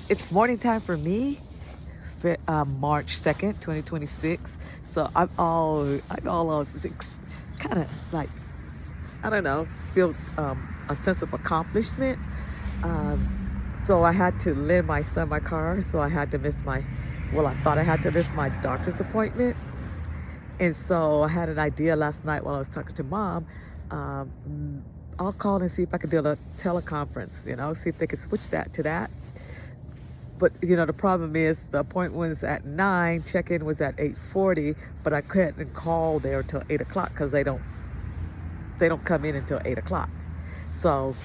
it's morning time for me, March 2nd, 2026. So I'm all kind of like, I don't know, feel a sense of accomplishment. So I had to lend my son my car. So I had to miss I thought I had to miss my doctor's appointment. And so I had an idea last night while I was talking to mom. I'll call and see if I could do a teleconference, see if they could switch that to that. But, the problem is the appointment was at 9, check-in was at 8:40, but I couldn't call there till 8 o'clock because they don't come in until 8 o'clock. So,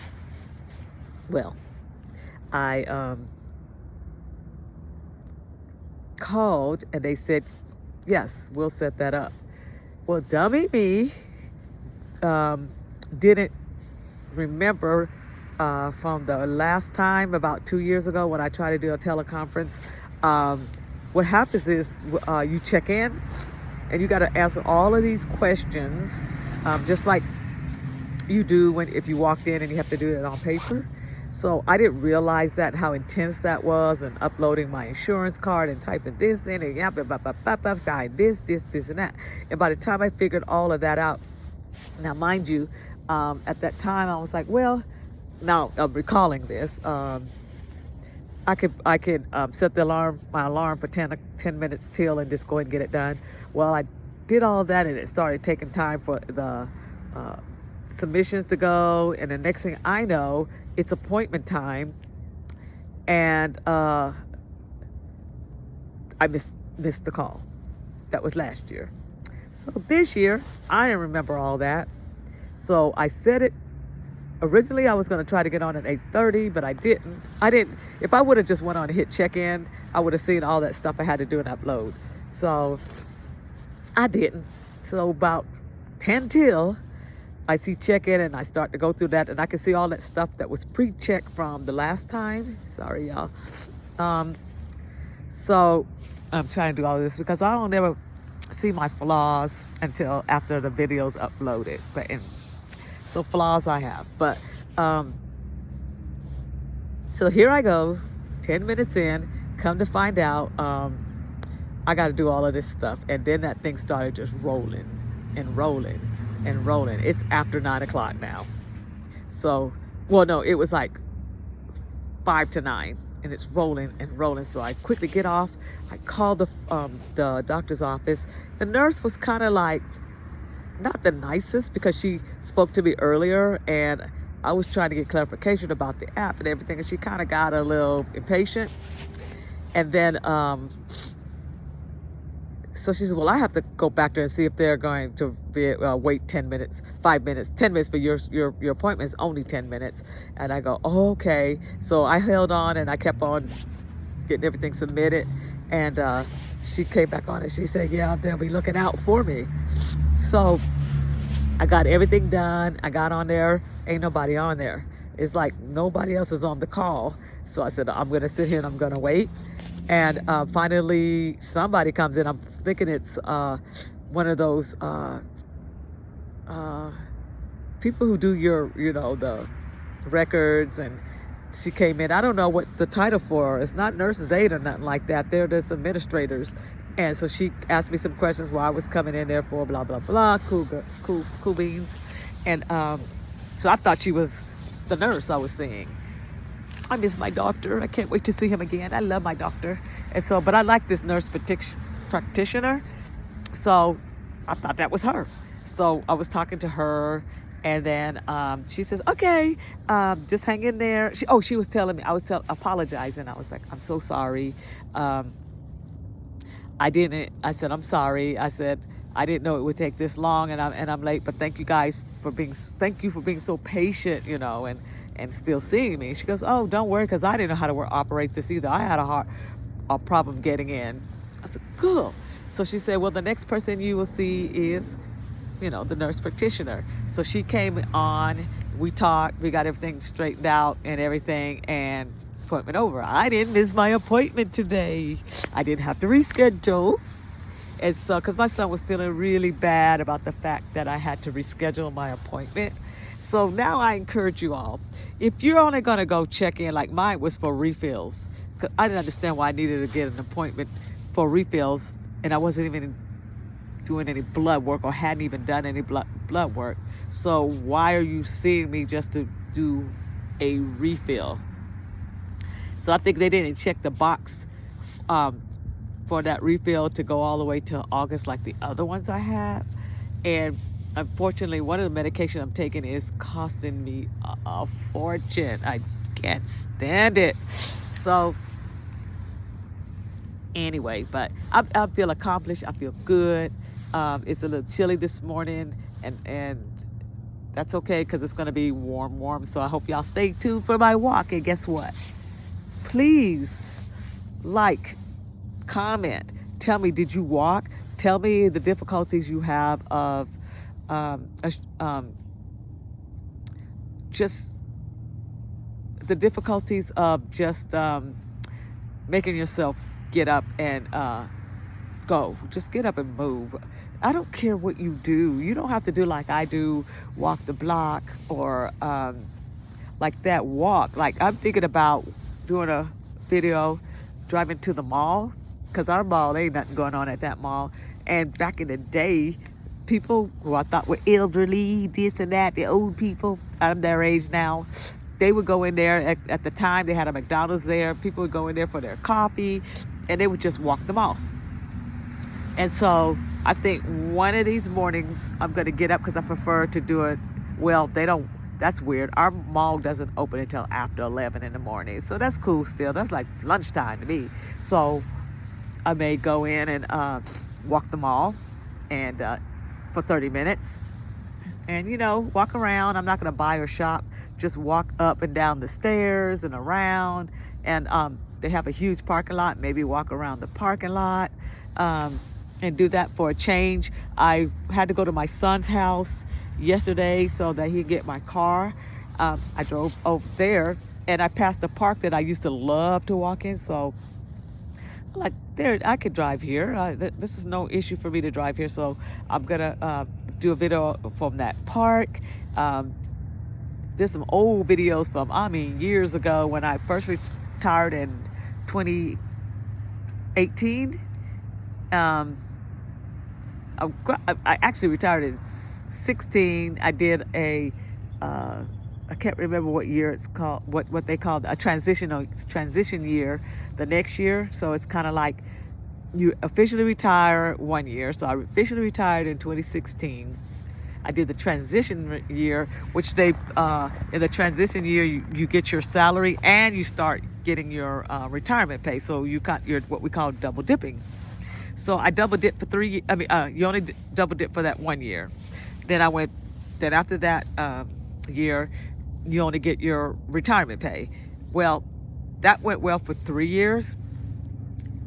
well, I called and they said, yes, we'll set that up. Well, dummy me didn't remember from the last time about 2 years ago when I tried to do a teleconference. What happens is you check in and you got to answer all of these questions, just like you do if you walked in and you have to do it on paper. So I didn't realize that, how intense that was, and uploading my insurance card and typing this in and sign this, and that. And by the time I figured all of that out, now mind you, at that time I was like, well, now I'm recalling this. I could set my alarm for 10 minutes till and just go ahead and get it done. Well, I did all of that and it started taking time for the submissions to go, and the next thing I know, it's appointment time, and I missed the call. That was last year. So this year, I didn't remember all that. So I said it. Originally, I was going to try to get on at 8:30, but I didn't. If I would have just went on and hit check-in, I would have seen all that stuff I had to do and upload. So I didn't. So about 10 till, I see check-in and I start to go through that, and I can see all that stuff that was pre-checked from the last time. Sorry, y'all. So I'm trying to do all this because I don't ever see my flaws until after the video's uploaded. So flaws I have. But so here I go, 10 minutes in, come to find out I got to do all of this stuff. And then that thing started just rolling and rolling and rolling. It's after 9 o'clock now. So, well, no, it was like 5 to 9, and it's rolling and rolling. So I quickly get off. I called the doctor's office. The nurse was kind of like, not the nicest, because she spoke to me earlier and I was trying to get clarification about the app and everything, and she kind of got a little impatient. And then so she said, well, I have to go back there and see if they're going to wait 10 minutes, 5 minutes, 10 minutes, but your appointment is only 10 minutes. And I go, oh, okay. So I held on and I kept on getting everything submitted. And she came back on and she said, yeah, they'll be looking out for me. So I got everything done. I got on there. Ain't nobody on there. It's like nobody else is on the call. So I said, I'm going to sit here and I'm going to wait. And finally, somebody comes in. I'm thinking it's one of those people who do the records. And she came in. I don't know what the title for. It's not nurse's aide or nothing like that. They're just administrators. And so she asked me some questions while I was coming in there for blah, blah, blah, cool beans. And so I thought she was the nurse I was seeing. I miss my doctor. I can't wait to see him again. I love my doctor. And so, but I like this nurse practitioner. So I thought that was her. So I was talking to her, and then she says, okay, just hang in there. She was telling me, apologizing. I was like, I'm so sorry. I said, I'm sorry. I said, I didn't know it would take this long, and I'm late, but thank you for being so patient, and still seeing me. She goes, oh, don't worry, because I didn't know how to operate this either. I had a problem getting in. I said, cool. So she said, well, the next person you will see is, the nurse practitioner. So she came on, we talked, we got everything straightened out and everything, and appointment over. I didn't miss my appointment today. I didn't have to reschedule. And so, because my son was feeling really bad about the fact that I had to reschedule my appointment. So now I encourage you all, if you're only going to go check in, like mine was for refills, I didn't understand why I needed to get an appointment for refills, and I wasn't even doing any blood work or hadn't even done any blood work. So why are you seeing me just to do a refill? So I think they didn't check the box for that refill to go all the way to August like the other ones I have. And unfortunately, one of the medication I'm taking is costing me a fortune. I can't stand it. So anyway, but I feel accomplished. I feel good. It's a little chilly this morning, and that's okay because it's going to be warm. So I hope y'all stay tuned for my walk. And guess what? Please like, comment, tell me, did you walk? Tell me the difficulties you have of just the difficulties of just making yourself get up and go. Just get up and move. I don't care what you do. You don't have to do like I do, walk the block or like that walk. Like I'm thinking about doing a video driving to the mall, because our mall ain't nothing going on at that mall. And back in the day, people who I thought were elderly, this and that, the old people, I'm their age now, they would go in there. At the time, they had a McDonald's there. People would go in there for their coffee, and they would just walk the mall. And so I think one of these mornings I'm going to get up, because I prefer to do it. Well, they don't. That's weird. Our mall doesn't open until after 11 in the morning. So that's cool still. That's like lunchtime to me. So I may go in and walk the mall and for 30 minutes. And, walk around. I'm not going to buy or shop. Just walk up and down the stairs and around. And they have a huge parking lot. Maybe walk around the parking lot. And do that for a change. I had to go to my son's house yesterday so that he'd get my car. I drove over there and I passed a park that I used to love to walk in. So like there, I could drive here. This is no issue for me to drive here. So I'm gonna do a video from that park. There's some old videos from, years ago when I first retired in 2018. I actually retired in 16. I did I can't remember what year it's called, what they called a transition year the next year. So it's kind of like you officially retire one year. So I officially retired in 2016. I did the transition year, which they, in the transition year, you get your salary and you start getting your retirement pay. So you got your, what we call double dipping. So I double dipped for 3 years. You only double dip for that 1 year. Then after that year, you only get your retirement pay. Well, that went well for 3 years.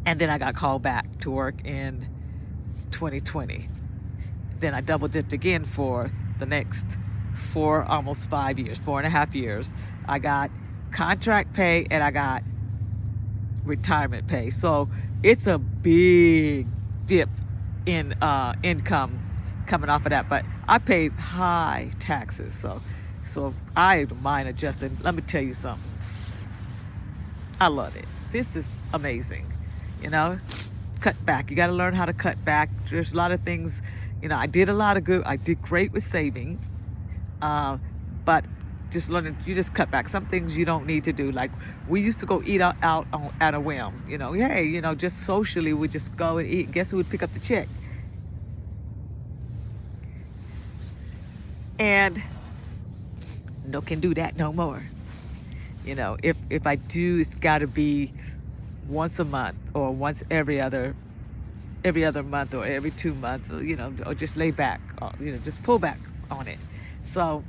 And then I got called back to work in 2020. Then I double dipped again for the next almost 5 years, 4.5 years. I got contract pay and I got retirement pay. So it's a big dip in income coming off of that. But I paid high taxes. So I don't mind adjusting. Let me tell you something. I love it. This is amazing. Cut back. You got to learn how to cut back. There's a lot of things. I did a lot of good. I did great with saving, but just learning, you just cut back. Some things you don't need to do. Like we used to go eat out at a whim. Just socially we just go and eat. Guess who would pick up the check? And no can do that no more. If I do, it's got to be once a month or once every other month or every 2 months, or just lay back, just pull back on it. So,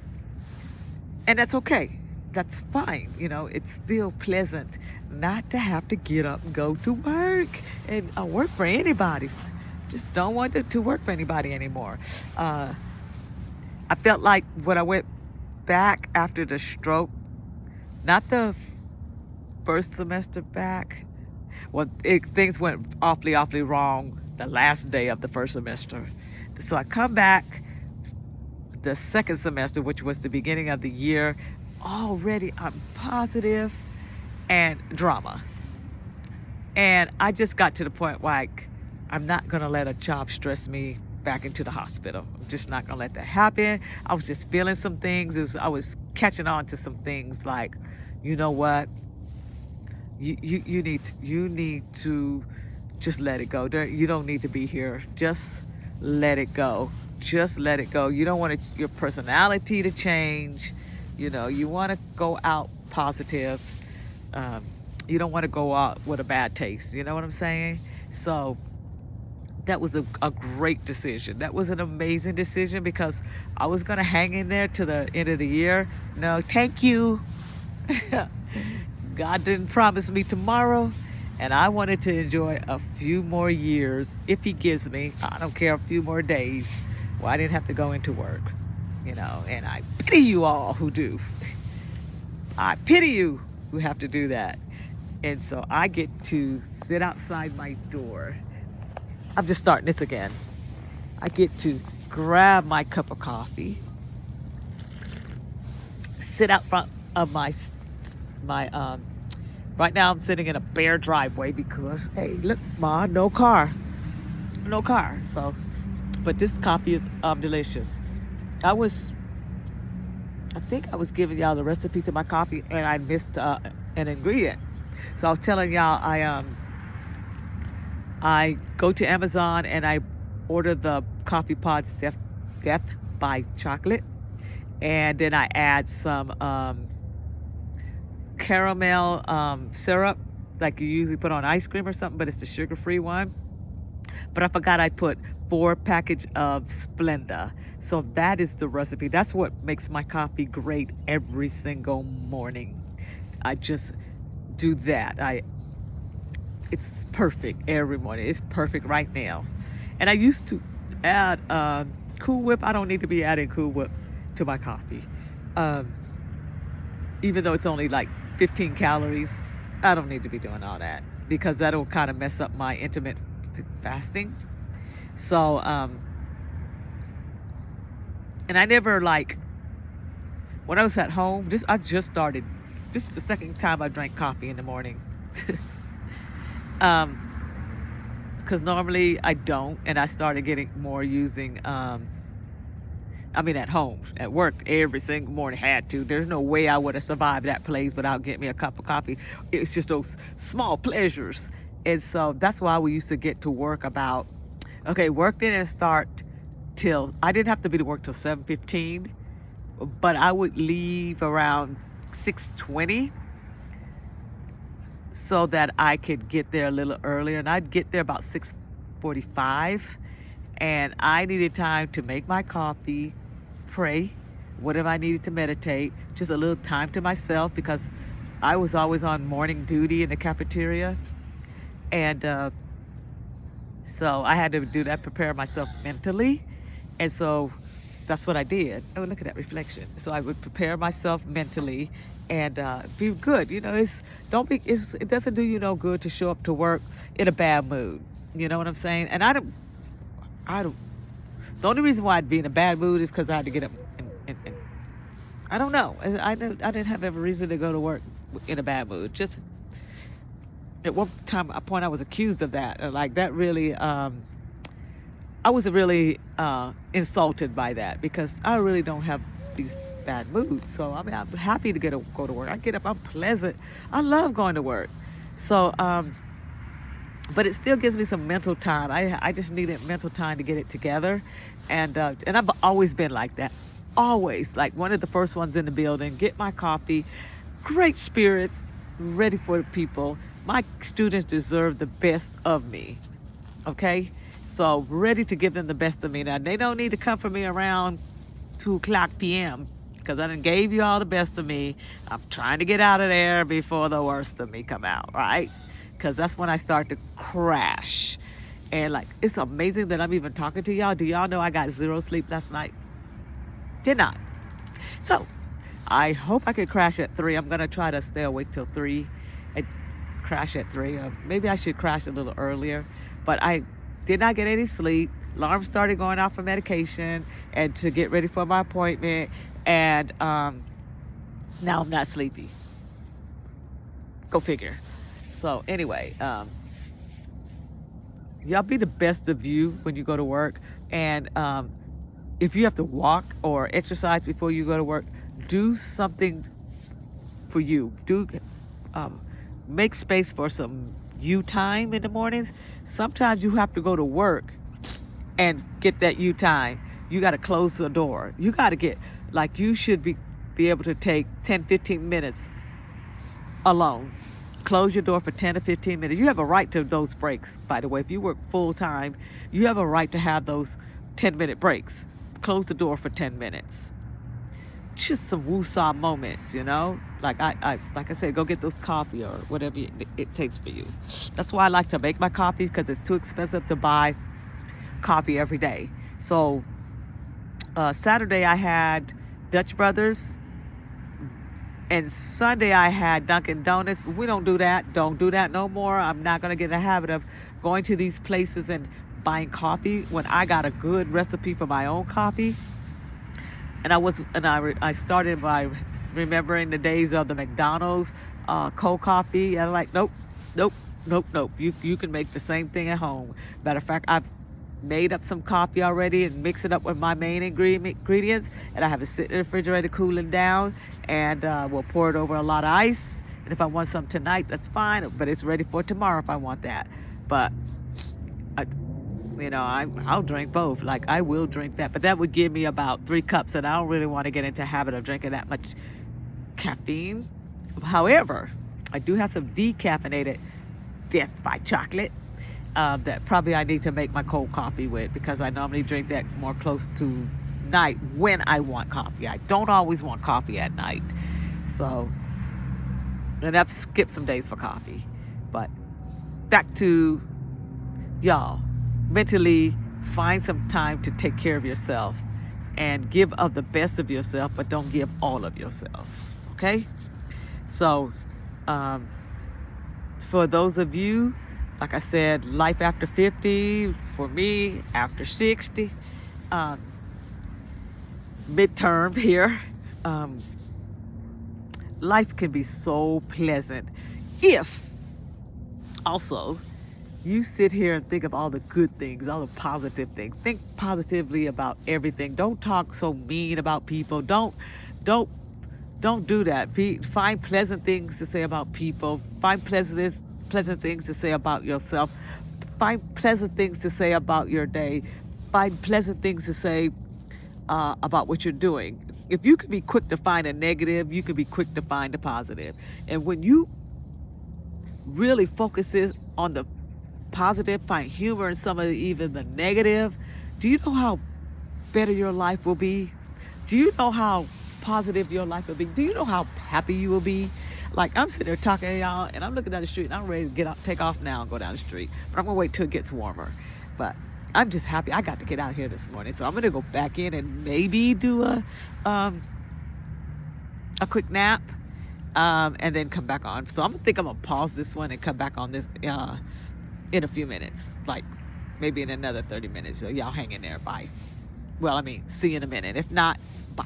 and that's okay. That's fine. It's still pleasant not to have to get up and go to work and work for anybody. Just don't want to work for anybody anymore. I felt like when I went back after the stroke, not the first semester back, well, things went awfully wrong the last day of the first semester. So I come back the second semester, which was the beginning of the year. Already I'm positive and drama. And I just got to the point like, I'm not going to let a job stress me back into the hospital. I'm just not going to let that happen. I was just feeling some things. I was catching on to some things like, you know what? You need to just let it go. You don't need to be here. Just let it go. Just let it go. You don't want your personality to change. You want to go out positive. You don't want to go out with a bad taste. You know what I'm saying? So that was a great decision. That was an amazing decision because I was going to hang in there to the end of the year. No, thank you. God didn't promise me tomorrow, and I wanted to enjoy a few more years if he gives me, I don't care, a few more days. Well, I didn't have to go into work, and I pity you all who do. I pity you who have to do that. And so I get to sit outside my door. I'm just starting this again. I get to grab my cup of coffee, sit out front of my right now I'm sitting in a bare driveway because, hey, look, Ma, no car. So, but this coffee is delicious. I think I was giving y'all the recipe to my coffee and I missed an ingredient. So I was telling y'all I go to Amazon and I order the coffee pods Death by Chocolate, and then I add some caramel syrup like you usually put on ice cream or something, but it's the sugar-free one. But I forgot I put 4 packages of Splenda. So that is the recipe. That's what makes my coffee great every single morning. I just do that. It's perfect every morning. It's perfect right now. And I used to add Cool Whip. I don't need to be adding Cool Whip to my coffee. Even though it's only like 15 calories, I don't need to be doing all that because that'll kind of mess up my intermittent fasting. So, and I never when I was at home, I just started, this is the second time I drank coffee in the morning. Because normally I don't, and I started getting more using, at home, at work, every single morning, had to. There's no way I would have survived that place without getting me a cup of coffee. It's just those small pleasures. And so that's why we used to get to work work didn't start till, I didn't have to be to work till 7:15, but I would leave around 6:20 so that I could get there a little earlier. And I'd get there about 6:45, and I needed time to make my coffee, pray, whatever I needed to meditate, just a little time to myself because I was always on morning duty in the cafeteria. And so I had to do that, prepare myself mentally. And so that's what I did. Oh, look at that reflection. So I would prepare myself mentally and be good. It doesn't do you no good to show up to work in a bad mood. You know what I'm saying? And I don't, the only reason why I'd be in a bad mood is because I had to get up and I don't know. I didn't have every reason to go to work in a bad mood. Just at one point I was accused of that. Like that really, I was really insulted by that because I really don't have these bad moods. So I'm happy to go to work. I get up, I'm pleasant. I love going to work. So, but it still gives me some mental time. I just needed mental time to get it together. And I've always been like that. Always. Like one of the first ones in the building, get my coffee, great spirits, ready for the people. My students deserve the best of me. Okay? So ready to give them the best of me. Now, they don't need to come for me around 2:00 p.m. because I done gave you all the best of me. I'm trying to get out of there before the worst of me come out, right? Because that's when I start to crash. And it's amazing that I'm even talking to y'all. Do y'all know I got 0 sleep last night? Did not. So I hope I could crash at 3. I'm going to try to stay awake till 3 and crash at 3. Maybe I should crash a little earlier. But I did not get any sleep. Alarm started going off for medication and to get ready for my appointment. And now I'm not sleepy. Go figure. So anyway, y'all be the best of you when you go to work. And if you have to walk or exercise before you go to work, do something for you. Um, Make space for some you time in the mornings. Sometimes you have to go to work and get that you time. You got to close the door. You got to get, like, you should be able to take 10-15 minutes alone. Close your door for 10 to 15 minutes. You have a right to those breaks, by the way. If you work full time, you have a right to have those 10-minute breaks. Close the door for 10 minutes. Just some woo-saw moments, you know? Like I said, go get those coffee or whatever it takes for you. That's why I like to make my coffee, because it's too expensive to buy coffee every day. So Saturday I had Dutch Brothers, and Sunday I had Dunkin' Donuts. We don't do that. Don't do that no more. I'm not going to get in the habit of going to these places and buying coffee when I got a good recipe for my own coffee. And I started by remembering the days of the McDonald's cold coffee. And I'm like, nope. You can make the same thing at home. Matter of fact, I've made up some coffee already and mix it up with my main ingredients, and I have it sit in the refrigerator cooling down, and we'll pour it over a lot of ice. And if I want some tonight, that's fine, but it's ready for tomorrow if I want that. But I'll drink both. Like, I will drink that, but that would give me about 3 cups, and I don't really want to get into a habit of drinking that much caffeine. However, I do have some decaffeinated Death by Chocolate that probably I need to make my cold coffee with, because I normally drink that more close to night when I want coffee. I don't always want coffee at night. So, and I've skipped some days for coffee. But back to y'all. Mentally, find some time to take care of yourself and give of the best of yourself, but don't give all of yourself. Okay? So, for those of you, like I said, life after 50, for me, after 60, midterm here, life can be so pleasant if also you sit here and think of all the good things, all the positive things. Think positively about everything. Don't talk so mean about people. Don't do that. Find pleasant things to say about people. Find pleasant things to say about yourself. Find pleasant things to say about your day. Find pleasant things to say about what you're doing. If you can be quick to find a negative, you can be quick to find a positive. And when you really focus on the positive, find humor in some of even the negative, do you know how better your life will be? Do you know how positive your life will be? Do you know how happy you will be? Like, I'm sitting there talking to y'all, and I'm looking down the street, and I'm ready to take off now and go down the street. But I'm going to wait till it gets warmer. But I'm just happy I got to get out here this morning. So I'm going to go back in and maybe do a quick nap, and then come back on. So I'm going to pause this one and come back on this in a few minutes, like maybe in another 30 minutes. So y'all hang in there. Bye. Well, see you in a minute. If not, bye.